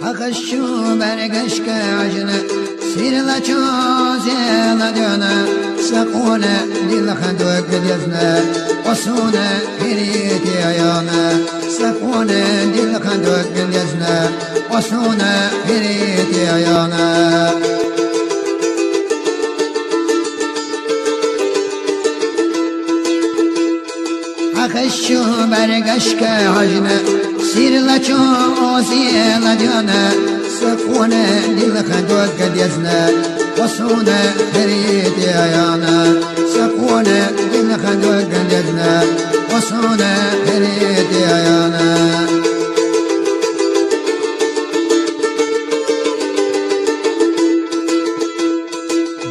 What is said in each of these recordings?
أخشو برقش كعجنة سير لا تشوزي لا دينا سقونا دل خدوك ديزنا وصونا هريتي عيانا سقونا دل خدوك ديزنا وصونا هريتي عيانا أخشو برقش كعجنة سير لا تشوزي لا دينا سقونا دل خدوك ديزنا وصونا هريتي عيانا سقونا دل خدوك ديزنا وصونا هريتي عيانا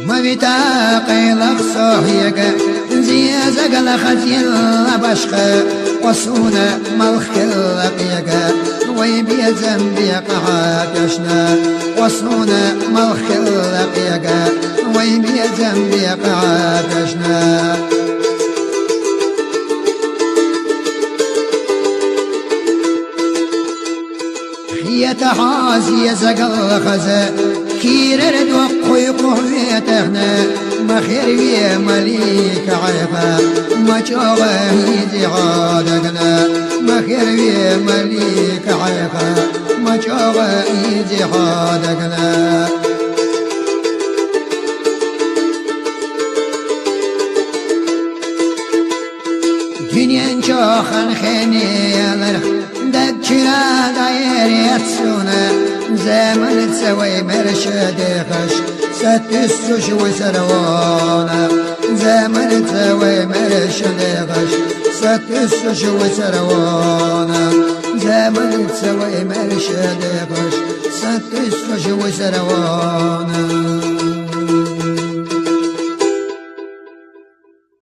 ما بتاقي لخصوحيك زيزق لخزيل بشخ وصونا ملخ لقيك ويبي زنبي قعاكشنا وصونا ملخ لقيك ويبي زنبي قعاكشنا خية حازي زقل خزا كير ردوق ويقوه تغنى ما خير ويا مليك عيفا ما جوه يزي عادقنا ما خير ويا مليك عيفا ما جوه يزي عادقنا دنيا جاخن خيني يالر دكنا داير يتسونا زمن تسوي مرشد خش ستسوش وسروانا زمن تسوي مرشد خش ستسوش وسروانا زمن تسوي مرشد خش ستسوش وسروانا